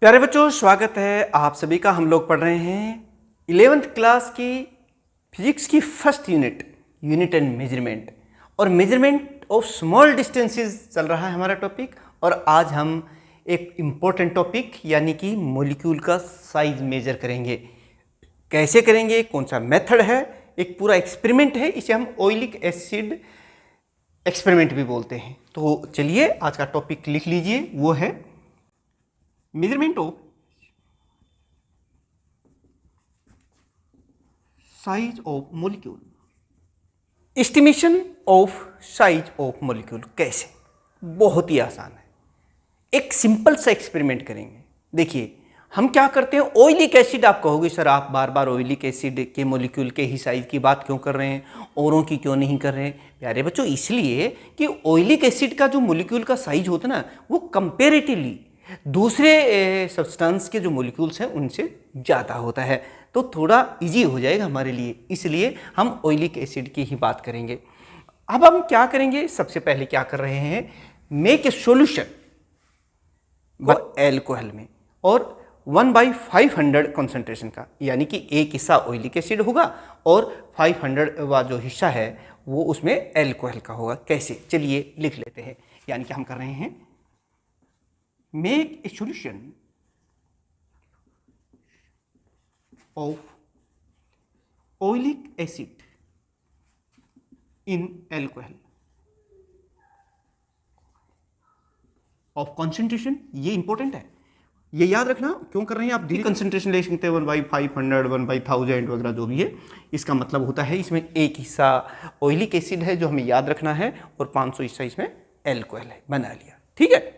प्यारे बच्चों, स्वागत है आप सभी का। हम लोग पढ़ रहे हैं 11th क्लास की फिजिक्स की फर्स्ट यूनिट एंड मेजरमेंट और मेजरमेंट ऑफ स्मॉल डिस्टेंसेस चल रहा है हमारा टॉपिक। और आज हम एक इम्पोर्टेंट टॉपिक यानी कि मॉलिक्यूल का साइज मेजर करेंगे। कैसे करेंगे, कौन सा मेथड है, एक पूरा एक्सपेरिमेंट है। इसे हम ऑयलिक एसिड एक्सपेरिमेंट भी बोलते हैं। तो चलिए आज का टॉपिक लिख लीजिए, वो है measurement of size of molecule, estimation of size of molecule. कैसे? बहुत ही आसान है। एक सिंपल सा एक्सपेरिमेंट करेंगे। देखिए हम क्या करते हैं, ऑयलिक एसिड। आप कहोगे सर आप बार बार ऑयलिक एसिड के मॉलिक्यूल के ही साइज की बात क्यों कर रहे हैं, औरों की क्यों नहीं कर रहे हैं? प्यारे बच्चों, इसलिए कि ऑयलिक एसिड का जो मॉलिक्यूल का साइज होता है ना, वो कंपेरेटिवली दूसरे सब्सटेंस के जो मॉलिक्यूल्स हैं उनसे ज़्यादा होता है। तो थोड़ा इजी हो जाएगा हमारे लिए, इसलिए हम ऑयलिक एसिड की ही बात करेंगे। अब हम क्या करेंगे, सबसे पहले क्या कर रहे हैं, मेक ए सॉल्यूशन एल्कोहल में और 1/500 कंसंट्रेशन का, यानी कि एक हिस्सा ऑयलिक एसिड होगा और 500 वा जो हिस्सा है वो उसमें एल्कोहल का होगा। कैसे, चलिए लिख लेते हैं। यानी कि हम कर रहे हैं make a solution of oilic acid in alcohol of concentration। ये इंपॉर्टेंट है, ये याद रखना। क्यों कर रहे हैं, आप धीरे कंसंट्रेशन ले सकते हैं, 1/500 1/1000 वगैरह जो भी है। इसका मतलब होता है इसमें एक हिस्सा ऑयलिक एसिड है जो हमें याद रखना है और 500 हिस्सा इसमें एल्कोहल है। बना लिया, ठीक है।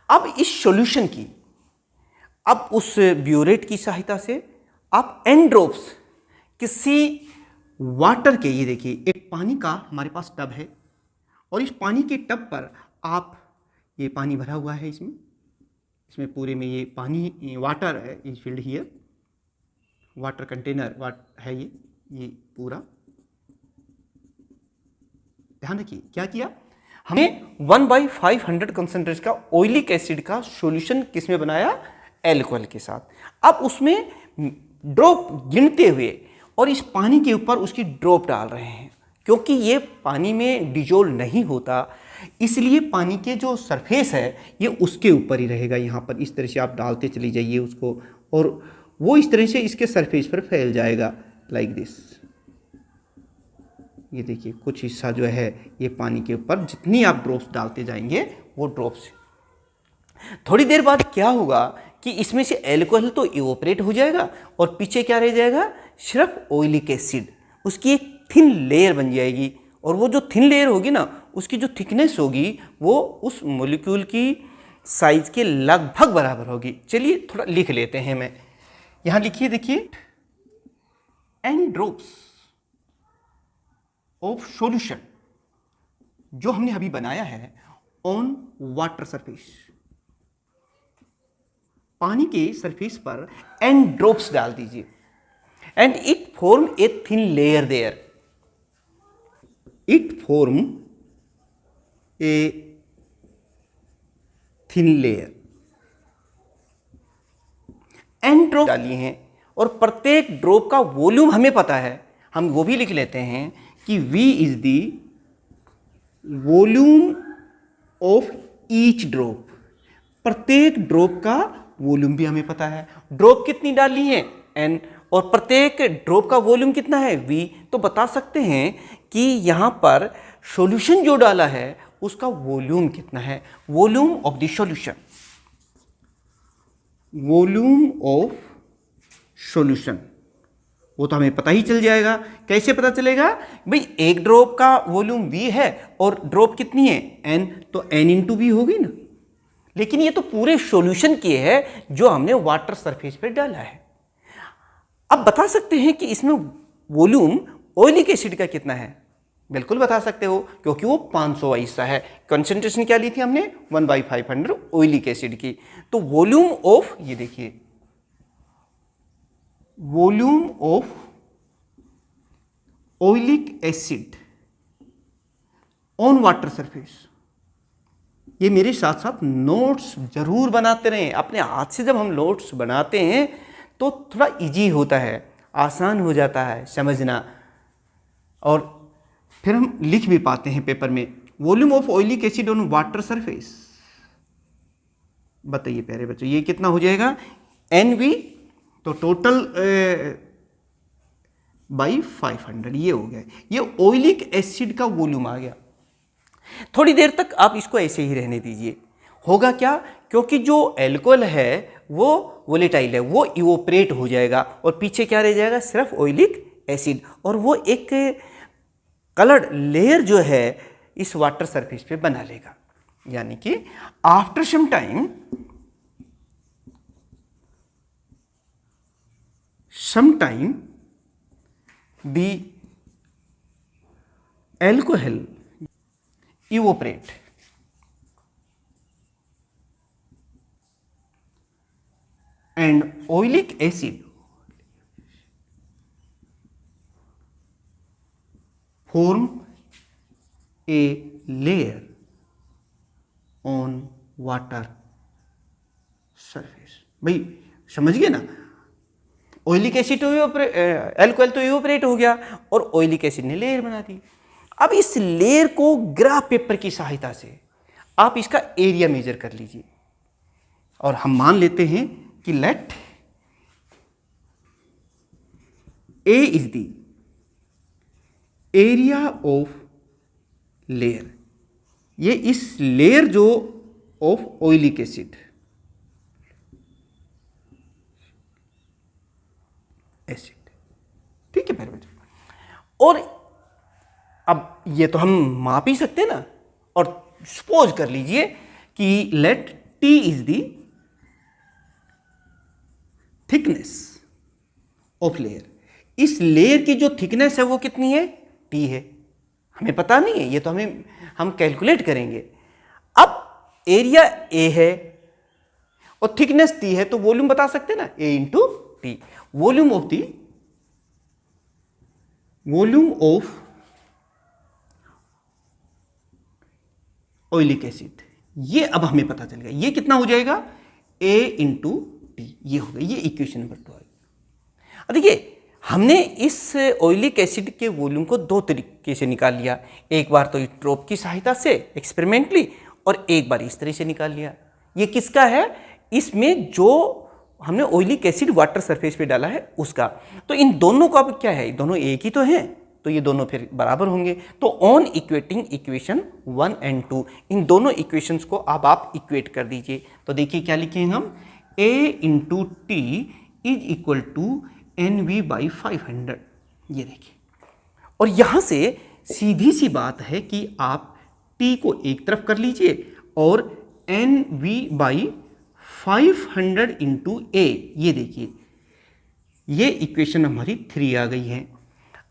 अब इस सॉल्यूशन की, अब उस ब्यूरेट की सहायता से आप एन ड्रॉप्स किसी वाटर के, ये देखिए एक पानी का हमारे पास टब है और इस पानी के टब पर आप, ये पानी भरा हुआ है, इसमें पूरे में ये पानी वाटर है, is filled here, water container है ये पूरा। ध्यान रखिए क्या किया हमें, 1/500 कंसंट्रेशन का ऑयलिक एसिड का सॉल्यूशन किसमें बनाया, एल्कोहल के साथ। अब उसमें ड्रॉप गिनते हुए और इस पानी के ऊपर उसकी ड्रॉप डाल रहे हैं, क्योंकि ये पानी में डिजोल्व नहीं होता, इसलिए पानी के जो सरफेस है ये उसके ऊपर ही रहेगा। यहाँ पर इस तरह से आप डालते चली जाइए उसको और वो इस तरह से इसके सरफेस पर फैल जाएगा, लाइक दिस। ये देखिए कुछ हिस्सा जो है ये पानी के ऊपर, जितनी आप ड्रॉप्स डालते जाएंगे वो ड्रॉप्स, थोड़ी देर बाद क्या होगा कि इसमें से एल्कोहल तो इवोपरेट हो जाएगा और पीछे क्या रह जाएगा, सिर्फ ऑयलिक एसिड। उसकी एक थिन लेयर बन जाएगी और वो जो थिन लेयर होगी ना, उसकी जो थिकनेस होगी वो उस मॉलिक्यूल की साइज के लगभग बराबर होगी। चलिए थोड़ा लिख लेते हैं। मैं यहाँ लिखिए, देखिए एन ड्रॉप्स ऑफ सॉल्यूशन जो हमने अभी बनाया है ऑन वाटर सरफेस, पानी के सरफेस पर एन ड्रॉप्स डाल दीजिए and it form a thin layer there, it form a thin layer. N drop डाली हैं और प्रत्येक ड्रॉप का वॉल्यूम हमें पता है, हम वो भी लिख लेते हैं कि V is the volume of each drop. प्रत्येक ड्रॉप का वॉल्यूम भी हमें पता है। ड्रॉप कितनी डाली है, N, और प्रत्येक ड्रॉप का वॉल्यूम कितना है, V। तो बता सकते हैं कि यहाँ पर सॉल्यूशन जो डाला है उसका वॉल्यूम कितना है, volume of the solution, volume of solution. वो तो हमें पता ही चल जाएगा। कैसे पता चलेगा भाई, एक ड्रॉप का वॉल्यूम V है और ड्रॉप कितनी है, N, तो N इंटू V होगी ना। लेकिन ये तो पूरे सॉल्यूशन की है जो हमने वाटर सरफेस पे डाला है। अब बता सकते हैं कि इसमें वॉल्यूम ऑयलिक एसिड का कितना है, बिल्कुल बता सकते हो क्योंकि वो 500 हिस्सा है। कंसंट्रेशन क्या ली थी हमने, 1/500 ऑयलिक एसिड की। तो वॉल्यूम ऑफ, ये देखिए volume of oleic acid on water surface, ये मेरे साथ साथ नोट्स जरूर बनाते रहें। अपने हाथ से जब हम नोट्स बनाते हैं तो थोड़ा इजी होता है, आसान हो जाता है समझना, और फिर हम लिख भी पाते हैं पेपर में। Volume of oleic acid on water surface, बताइए प्यारे बच्चों ये कितना हो जाएगा, NV, तो टोटल बाई 500 ये हो गया। ये ऑयलिक एसिड का वॉल्यूम आ गया। थोड़ी देर तक आप इसको ऐसे ही रहने दीजिए। होगा क्या, क्योंकि जो एल्कोहल है वो वोलेटाइल है, वो इवोपरेट हो जाएगा और पीछे क्या रह जाएगा, सिर्फ ऑयलिक एसिड, और वो एक कलर्ड लेयर जो है इस वाटर सरफेस पे बना लेगा। यानी कि after some time the alcohol evaporate and oilic acid form a layer on water surface। भाई समझ गए ना, ऑयलिक एसिड तो एल्कोहल तो इवोपरेट हो गया और ऑयलिक एसिड ने लेयर बना दी। अब इस लेयर को ग्राफ पेपर की सहायता से आप इसका एरिया मेजर कर लीजिए, और हम मान लेते हैं कि let A is the area of layer, ये इस लेयर जो ऑफ ऑयलिक एसिड ठीक है मेरे बच्चों। और अब ये तो हम माप ही सकते हैं ना, और सपोज कर लीजिए कि let T is the thickness of layer, इस लेयर की जो थिकनेस है वो कितनी है, T है। हमें पता नहीं है, ये तो हम कैलकुलेट करेंगे। अब एरिया A है और थिकनेस T है, तो वॉल्यूम बता सकते हैं ना, A into T। Volume of oleic acid, ये अब हमें पता चल गया, ये कितना हो जाएगा, A इंटू T, ये हो गया, ये इक्वेशन नंबर 2 है। देखिए हमने इस ऑयलिक एसिड के वॉल्यूम को दो तरीके से निकाल लिया, एक बार तो ड्रॉप की सहायता से एक्सपेरिमेंटली, और एक बार इस तरह से निकाल लिया। ये किसका है, इसमें जो हमने ऑयलिक एसिड वाटर सरफेस पे डाला है उसका। तो इन दोनों का अब क्या है, दोनों एक ही तो हैं, तो ये दोनों फिर बराबर होंगे। तो ऑन इक्वेटिंग इक्वेशन 1 और 2, इन दोनों इक्वेशंस को अब आप इक्वेट कर दीजिए। तो देखिए क्या लिखेंगे हम, A into T is equal to NV by 500, ये देखिए। और यहां से सीधी सी बात है कि आप T को एक तरफ कर लीजिए और NV बाई 500 इंटू A, ये देखिए, ये इक्वेशन हमारी 3 आ गई है।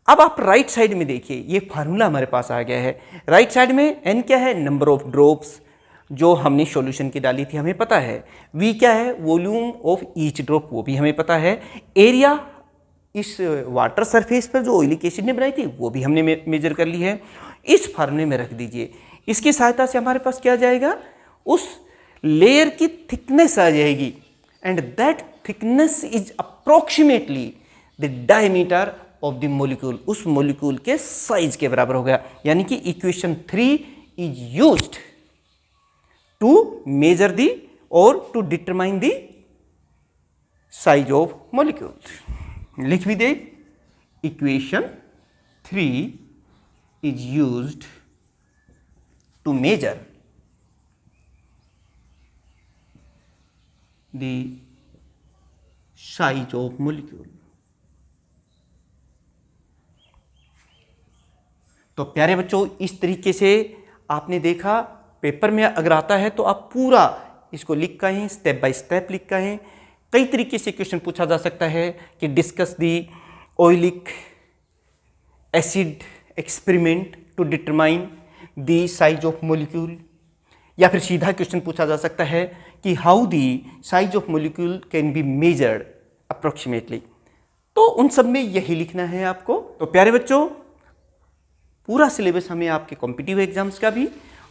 अब आप राइट साइड में देखिए, ये फार्मूला हमारे पास आ गया है। राइट साइड में N क्या है, नंबर ऑफ ड्रॉप्स जो हमने सॉल्यूशन की डाली थी हमें पता है। V क्या है, वॉल्यूम ऑफ ईच ड्रॉप, वो भी हमें पता है। एरिया इस वाटर सरफेस पर जो ऑयलिक एसिड ने बनाई थी वो भी हमने मेजर कर ली है। इस फार्मूले में रख दीजिए, इसकी सहायता से हमारे पास क्या जाएगा, उस लेयर की थिकनेस आ जाएगी, and that thickness is approximately the diameter of the molecule, उस मॉलिक्यूल के साइज के बराबर हो गया। यानी कि equation 3 is used to measure the और to determine the size of molecule. लिख भी दे, equation 3 is used to measure the size of molecule। तो प्यारे बच्चों, इस तरीके से आपने देखा, पेपर में अगर आता है तो आप पूरा इसको लिख का है, स्टेप बाय स्टेप लिख का है। कई तरीके से क्वेश्चन पूछा जा सकता है कि discuss the oleic acid experiment to determine the size of molecule, या फिर सीधा क्वेश्चन पूछा जा सकता है कि how the size of molecule can be measured approximately. तो उन सब में यही लिखना है आपको। तो प्यारे बच्चों, पूरा सिलेबस हमें आपके कॉम्पिटिटिव एग्जाम्स का भी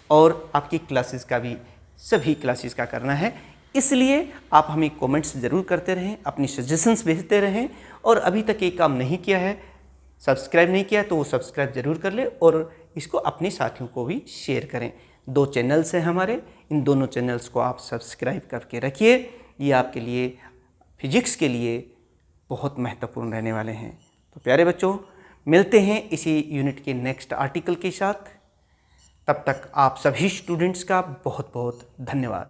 और आपकी क्लासेस का भी सभी क्लासेस का करना है। इसलिए आप हमें कमेंट्स ज़रूर करते रहें, अपनी सजेशंस भेजते रहें, और अभी तक ये काम नहीं किया है, सब्सक्राइब नहीं किया तो वो सब्सक्राइब ज़रूर कर ले और इसको अपने साथियों को भी शेयर करें। 2 चैनल्स हैं हमारे, इन दोनों चैनल्स को आप सब्सक्राइब करके रखिए। ये आपके लिए फिजिक्स के लिए बहुत महत्वपूर्ण रहने वाले हैं। तो प्यारे बच्चों, मिलते हैं इसी यूनिट के नेक्स्ट आर्टिकल के साथ। तब तक आप सभी स्टूडेंट्स का बहुत बहुत धन्यवाद।